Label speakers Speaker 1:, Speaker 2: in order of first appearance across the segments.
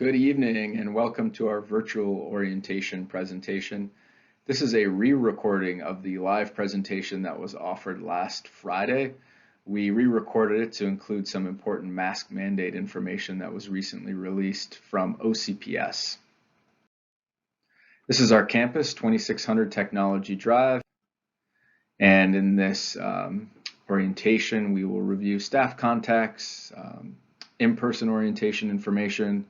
Speaker 1: Good evening and welcome to our virtual orientation presentation. This is a re-recording of the live presentation that was offered last Friday. We re-recorded it to include some important mask mandate information that was recently released from OCPS. This is our campus, 2600 Technology Drive, and in this orientation we will review staff contacts, in-person orientation information,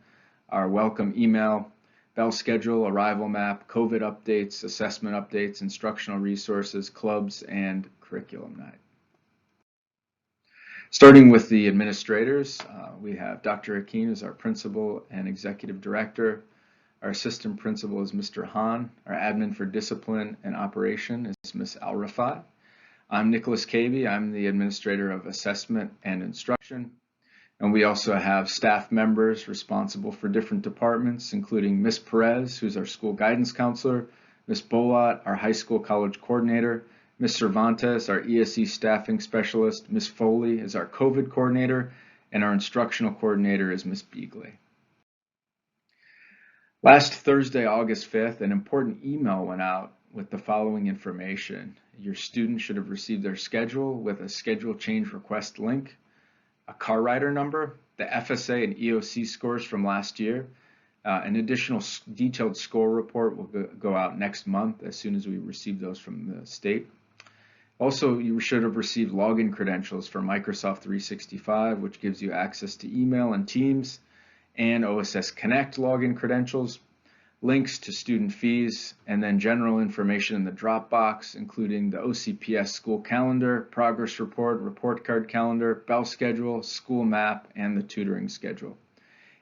Speaker 1: our welcome email, bell schedule, arrival map, COVID updates, assessment updates, instructional resources, clubs, and curriculum night. Starting with the administrators, we have Dr. Akin as our principal and executive director. Our assistant principal is Mr. Han. Our admin for discipline and operation is Ms. Al-Rafai. I'm Nicholas Cavey. I'm the administrator of assessment and instruction. And we also have staff members responsible for different departments, including Ms. Perez, who's our school guidance counselor, Ms. Bolat, our high school college coordinator, Ms. Cervantes, our ESE staffing specialist, Ms. Foley is our COVID coordinator, and our instructional coordinator is Ms. Beagley. Last Thursday, August 5th, an important email went out with the following information. Your students should have received their schedule with a schedule change request link, a car rider number, the FSA and EOC scores from last year. An additional detailed score report will go out next month as soon as we receive those from the state. Also, you should have received login credentials for Microsoft 365, which gives you access to email and Teams, and OSS Connect login credentials, links to student fees, and then general information in the Dropbox, including the OCPS school calendar, progress report, report card calendar, bell schedule, school map, and the tutoring schedule.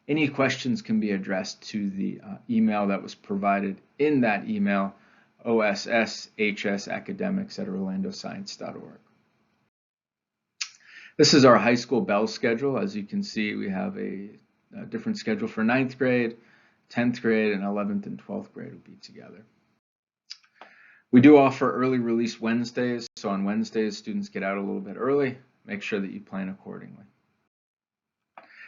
Speaker 1: Any questions can be addressed to the email that was provided in that email, osshsacademics@orlandoscience.org. This is our high school bell schedule. As you can see, we have a different schedule for 9th grade, 10th grade, and 11th and 12th grade will be together. We do offer early release Wednesdays, so on Wednesdays students get out a little bit early. Make sure that you plan accordingly.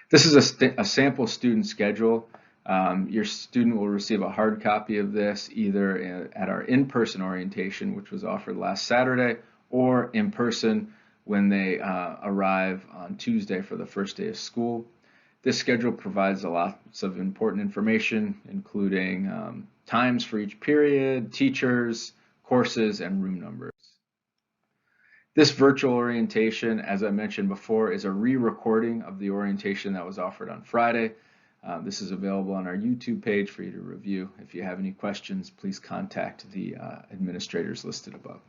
Speaker 1: This is a sample student schedule. Your student will receive a hard copy of this either at our in-person orientation, which was offered last Saturday, or in person when they arrive on Tuesday for the first day of school. This schedule provides lots of important information, including times for each period, teachers, courses, and room numbers. This virtual orientation, as I mentioned before, is a re-recording of the orientation that was offered on Friday. This is available on our YouTube page for you to review. If you have any questions, please contact the administrators listed above.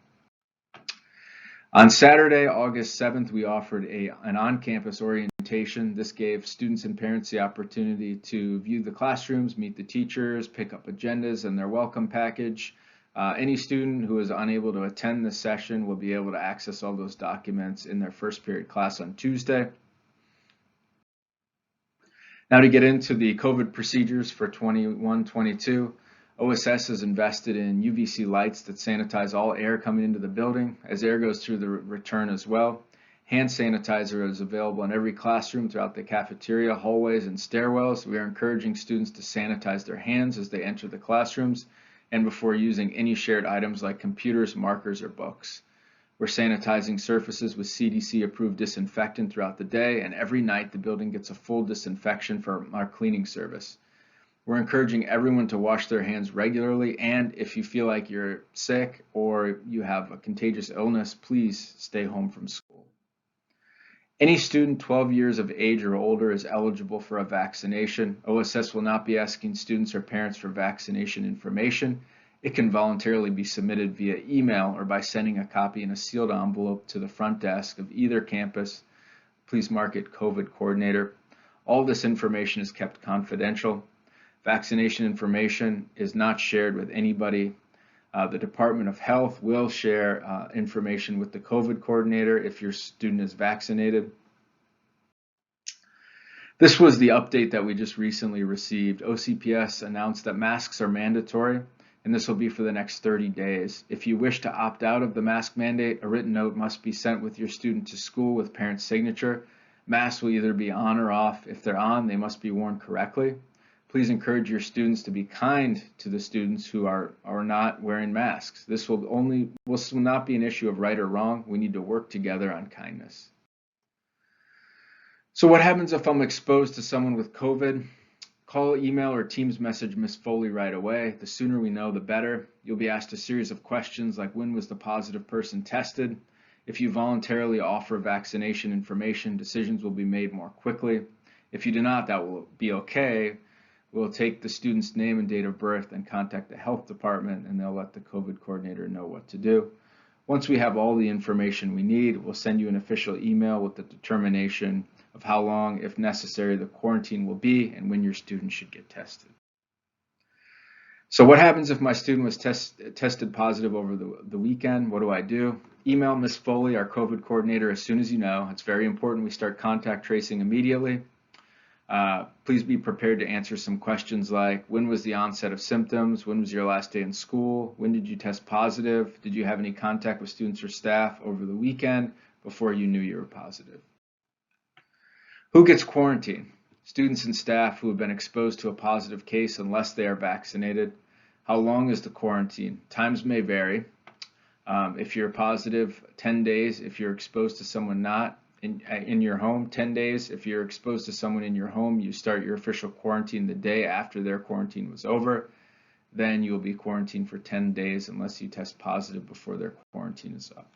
Speaker 1: On Saturday, August 7th, we offered an on-campus orientation. This gave students and parents the opportunity to view the classrooms, meet the teachers, pick up agendas and their welcome package. Any student who is unable to attend this session will be able to access all those documents in their first period class on Tuesday. Now to get into the COVID procedures for 21-22. OSS is invested in UVC lights that sanitize all air coming into the building as air goes through the return as well. Hand sanitizer is available in every classroom throughout the cafeteria, hallways, and stairwells. We are encouraging students to sanitize their hands as they enter the classrooms and before using any shared items like computers, markers, or books. We're sanitizing surfaces with CDC-approved disinfectant throughout the day, and every night the building gets a full disinfection from our cleaning service. We're encouraging everyone to wash their hands regularly, and if you feel like you're sick or you have a contagious illness, please stay home from school. Any student 12 years of age or older is eligible for a vaccination. OSS will not be asking students or parents for vaccination information. It can voluntarily be submitted via email or by sending a copy in a sealed envelope to the front desk of either campus. Please mark it COVID coordinator. All this information is kept confidential. Vaccination information is not shared with anybody. The Department of Health will share information with the COVID coordinator if your student is vaccinated. This was the update that we just recently received. OCPS announced that masks are mandatory, and this will be for the next 30 days. If you wish to opt out of the mask mandate, a written note must be sent with your student to school with parent's signature. Masks will either be on or off. If they're on, they must be worn correctly. Please encourage your students to be kind to the students who are not wearing masks. This will not be an issue of right or wrong. We need to work together on kindness. So what happens if I'm exposed to someone with COVID? Call, email, or Teams message Ms. Foley right away. The sooner we know, the better. You'll be asked a series of questions like, when was the positive person tested? If you voluntarily offer vaccination information, decisions will be made more quickly. If you do not, that will be okay. We'll take the student's name and date of birth and contact the health department, and they'll let the COVID coordinator know what to do. Once we have all the information we need, we'll send you an official email with the determination of how long, if necessary, the quarantine will be and when your student should get tested. So what happens if my student was tested positive over the weekend? What do? Email Ms. Foley, our COVID coordinator, as soon as you know. It's very important we start contact tracing immediately. Please be prepared to answer some questions like, when was the onset of symptoms? When was your last day in school? When did you test positive? Did you have any contact with students or staff over the weekend before you knew you were positive? Who gets quarantined? Students and staff who have been exposed to a positive case unless they are vaccinated. How long is the quarantine? Times may vary. If you're positive, 10 days. If you're exposed to someone not in your home, 10 days. If you're exposed to someone in your home, you start your official quarantine the day after their quarantine was over. Then you'll be quarantined for 10 days unless you test positive before their quarantine is up.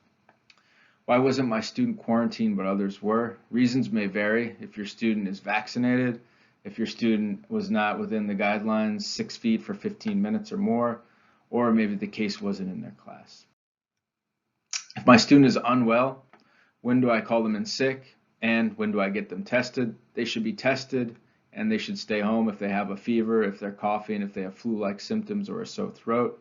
Speaker 1: Why wasn't my student quarantined but others were? Reasons may vary. If your student is vaccinated, if your student was not within the guidelines 6 feet for 15 minutes or more, or maybe the case wasn't in their class. If my student is unwell, when do I call them in sick, and when do I get them tested? They should be tested, and they should stay home if they have a fever, if they're coughing, if they have flu-like symptoms or a sore throat,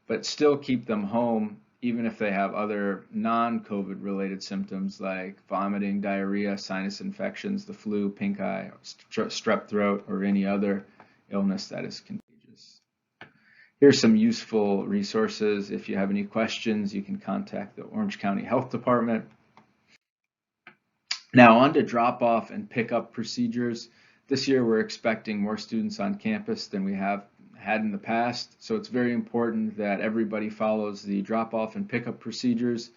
Speaker 1: but still keep them home even if they have other non-COVID related symptoms like vomiting, diarrhea, sinus infections, the flu, pink eye, strep throat, or any other illness that is contagious. Here's some useful resources. If you have any questions, you can contact the Orange County Health Department. Now on to drop-off and pick-up procedures. This year we're expecting more students on campus than we have had in the past, so it's very important that everybody follows the drop-off and pick-up procedures.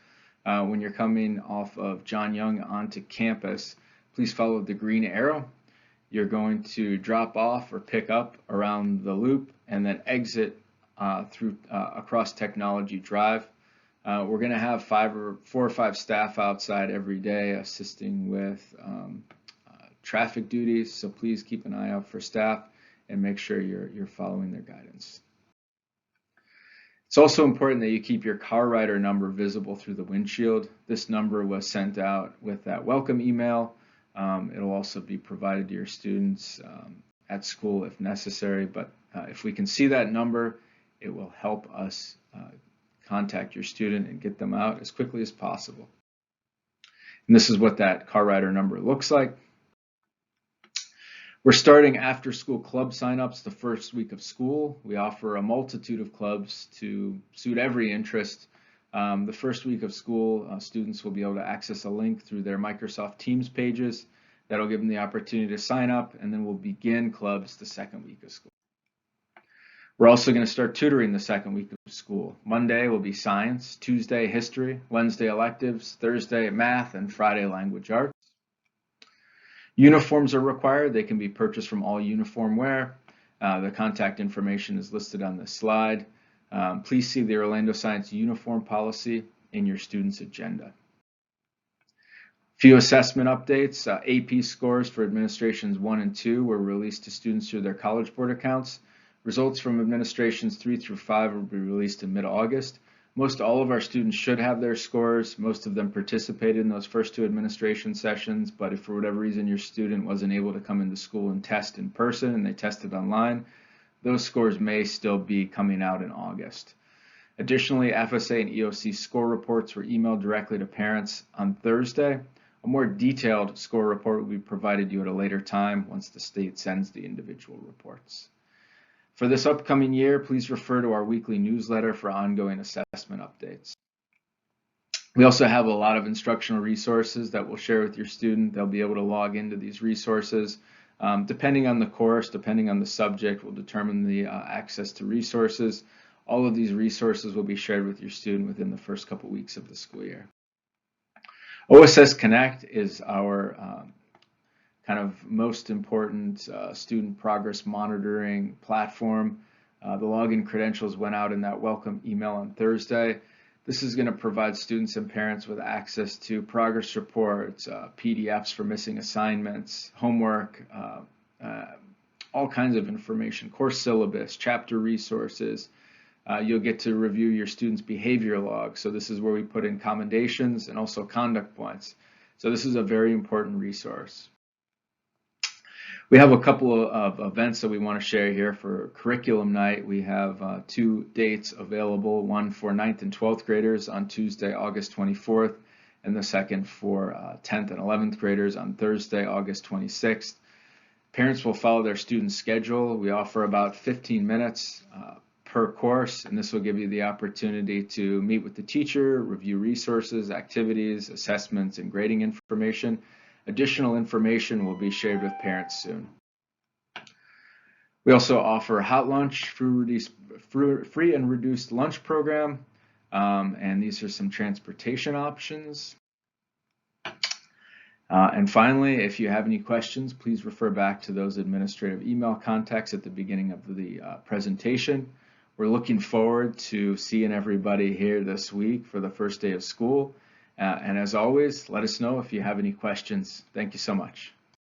Speaker 1: When you're coming off of John Young onto campus, please follow the green arrow. You're going to drop off or pick up around the loop and then exit across Technology Drive. We're going to have 4 or 5 staff outside every day assisting with traffic duties, so please keep an eye out for staff and make sure you're following their guidance. It's also important that you keep your car rider number visible through the windshield. This number was sent out with that welcome email. It'll also be provided to your students at school if necessary, but if we can see that number, it will help us contact your student and get them out as quickly as possible. And this is what that car rider number looks like. We're starting after school club signups the first week of school. We offer a multitude of clubs to suit every interest. The first week of school, students will be able to access a link through their Microsoft Teams pages. That'll give them the opportunity to sign up, and then we'll begin clubs the second week of school. We're also going to start tutoring the second week of school. Monday will be science, Tuesday history, Wednesday electives, Thursday math, and Friday language arts. Uniforms are required. They can be purchased from All Uniform Wear. The contact information is listed on this slide. Please see the Orlando Science uniform policy in your student's agenda. Few assessment updates. AP scores for administrations 1 and 2 were released to students through their College Board accounts. Results from administrations 3 through 5 will be released in mid-August. Most all of our students should have their scores. Most of them participated in those first 2 administration sessions, but if for whatever reason your student wasn't able to come into school and test in person and they tested online, those scores may still be coming out in August. Additionally, FSA and EOC score reports were emailed directly to parents on Thursday. A more detailed score report will be provided you at a later time once the state sends the individual reports. For this upcoming year, please refer to our weekly newsletter for ongoing assessment updates. We also have a lot of instructional resources that we'll share with your student. They'll be able to log into these resources Depending on the course, depending on the subject, will determine the access to resources. All of these resources will be shared with your student within the first couple weeks of the school year. OSS Connect is our kind of most important student progress monitoring platform. The login credentials went out in that welcome email on Thursday. This is going to provide students and parents with access to progress reports, PDFs for missing assignments, homework, all kinds of information, course syllabus, chapter resources. You'll get to review your students' behavior log. So this is where we put in commendations and also conduct points. So this is a very important resource. We have a couple of events that we want to share here for curriculum night. We have 2 dates available, one for 9th and 12th graders on Tuesday, August 24th, and the second for 10th and 11th graders on Thursday, August 26th. Parents will follow their student schedule. We offer about 15 minutes per course, and this will give you the opportunity to meet with the teacher, review resources, activities, assessments, and grading information. Additional information will be shared with parents soon. We also offer a hot lunch, free and reduced lunch program, and these are some transportation options. And finally, if you have any questions, please refer back to those administrative email contacts at the beginning of the presentation. We're looking forward to seeing everybody here this week for the first day of school. And as always, let us know if you have any questions. Thank you so much.